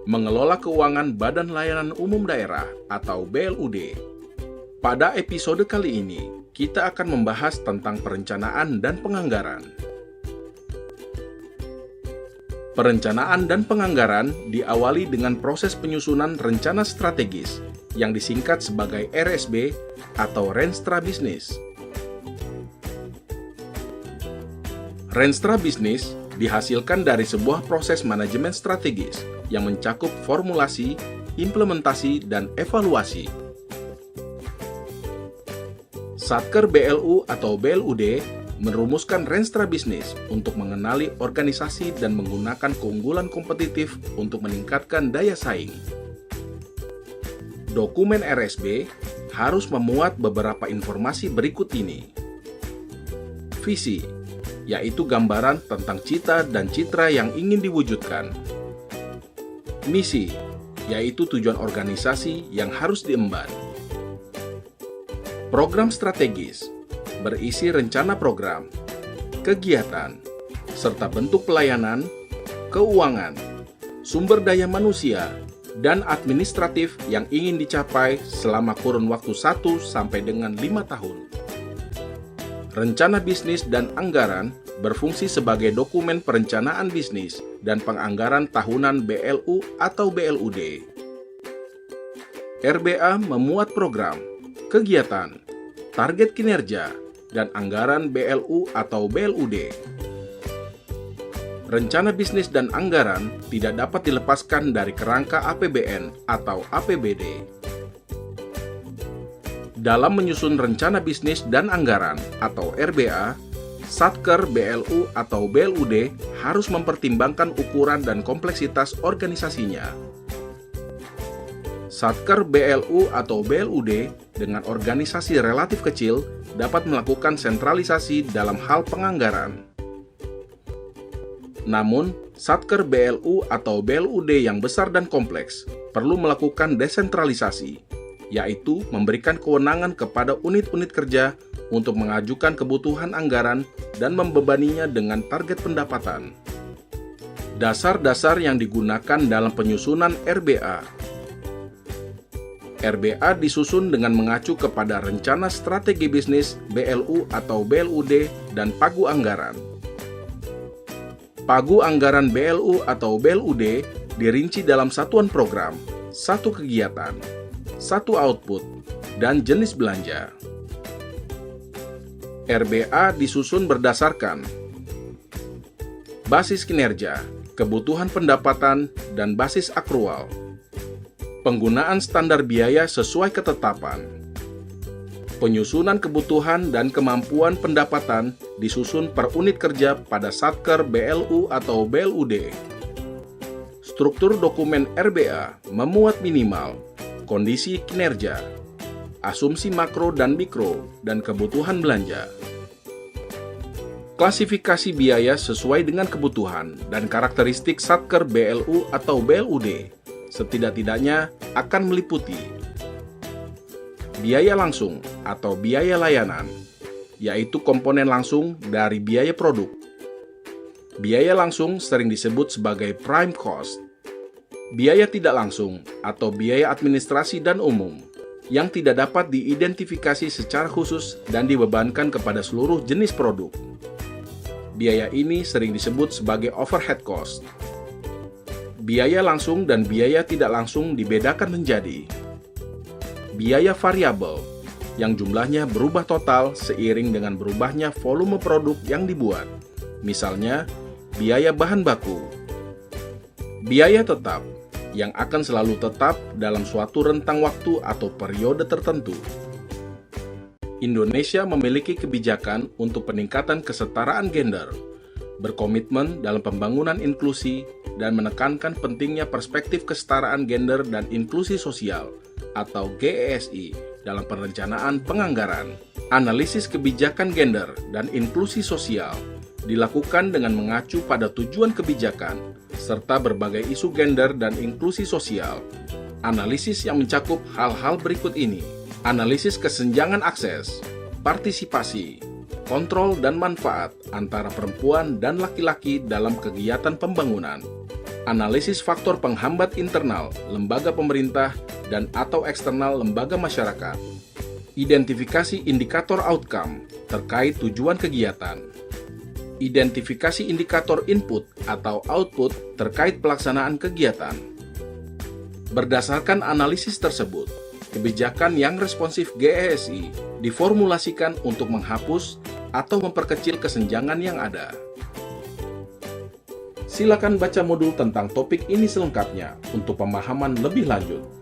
mengelola keuangan Badan Layanan Umum Daerah atau BLUD. Pada episode kali ini, kita akan membahas tentang perencanaan dan penganggaran. Perencanaan dan penganggaran diawali dengan proses penyusunan rencana strategis yang disingkat sebagai RSB atau Renstra Bisnis. Renstra Bisnis dihasilkan dari sebuah proses manajemen strategis yang mencakup formulasi, implementasi, dan evaluasi. Satker BLU atau BLUD merumuskan Renstra Bisnis untuk mengenali organisasi dan menggunakan keunggulan kompetitif untuk meningkatkan daya saing. Dokumen RSB harus memuat beberapa informasi berikut ini. Visi, yaitu gambaran tentang cita dan citra yang ingin diwujudkan. Misi, yaitu tujuan organisasi yang harus diemban. Program strategis, berisi rencana program, kegiatan, serta bentuk pelayanan, keuangan, sumber daya manusia, dan administratif yang ingin dicapai selama kurun waktu 1 sampai dengan 5 tahun. Rencana bisnis dan anggaran berfungsi sebagai dokumen perencanaan bisnis dan penganggaran tahunan BLU atau BLUD. RBA memuat program, kegiatan, target kinerja, dan anggaran BLU atau BLUD. Rencana bisnis dan anggaran tidak dapat dilepaskan dari kerangka APBN atau APBD. Dalam menyusun rencana bisnis dan anggaran atau RBA, Satker BLU atau BLUD harus mempertimbangkan ukuran dan kompleksitas organisasinya. Satker BLU atau BLUD dengan organisasi relatif kecil dapat melakukan sentralisasi dalam hal penganggaran. Namun, Satker BLU atau BLUD yang besar dan kompleks perlu melakukan desentralisasi, yaitu memberikan kewenangan kepada unit-unit kerja untuk mengajukan kebutuhan anggaran dan membebaninya dengan target pendapatan. Dasar-dasar yang digunakan dalam penyusunan RBA. RBA disusun dengan mengacu kepada rencana strategi bisnis BLU atau BLUD dan pagu anggaran. Pagu anggaran BLU atau BLUD dirinci dalam satuan program, satu kegiatan, satu output, dan jenis belanja. RBA disusun berdasarkan basis kinerja, kebutuhan pendapatan, dan basis akrual. Penggunaan standar biaya sesuai ketetapan. Penyusunan kebutuhan dan kemampuan pendapatan disusun per unit kerja pada Satker BLU atau BLUD. Struktur dokumen RBA memuat minimal kondisi kinerja, asumsi makro dan mikro, dan kebutuhan belanja. Klasifikasi biaya sesuai dengan kebutuhan dan karakteristik Satker BLU atau BLUD setidak-tidaknya akan meliputi biaya langsung atau biaya layanan, yaitu komponen langsung dari biaya produk. Biaya langsung sering disebut sebagai prime cost. Biaya tidak langsung atau biaya administrasi dan umum yang tidak dapat diidentifikasi secara khusus dan dibebankan kepada seluruh jenis produk. Biaya ini sering disebut sebagai overhead cost. Biaya langsung dan biaya tidak langsung dibedakan menjadi biaya variabel yang jumlahnya berubah total seiring dengan berubahnya volume produk yang dibuat, misalnya biaya bahan baku. Biaya tetap yang akan selalu tetap dalam suatu rentang waktu atau periode tertentu. Indonesia memiliki kebijakan untuk peningkatan kesetaraan gender, berkomitmen dalam pembangunan inklusi, dan menekankan pentingnya perspektif kesetaraan gender dan inklusi sosial atau GESI dalam perencanaan penganggaran. Analisis kebijakan gender dan inklusi sosial dilakukan dengan mengacu pada tujuan kebijakan serta berbagai isu gender dan inklusi sosial. Analisis yang mencakup hal-hal berikut ini: analisis kesenjangan akses, partisipasi, kontrol dan manfaat antara perempuan dan laki-laki dalam kegiatan pembangunan, analisis faktor penghambat internal lembaga pemerintah dan atau eksternal lembaga masyarakat, identifikasi indikator outcome terkait tujuan kegiatan, identifikasi indikator input atau output terkait pelaksanaan kegiatan. Berdasarkan analisis tersebut, kebijakan yang responsif GESI diformulasikan untuk menghapus atau memperkecil kesenjangan yang ada. Silakan baca modul tentang topik ini selengkapnya untuk pemahaman lebih lanjut.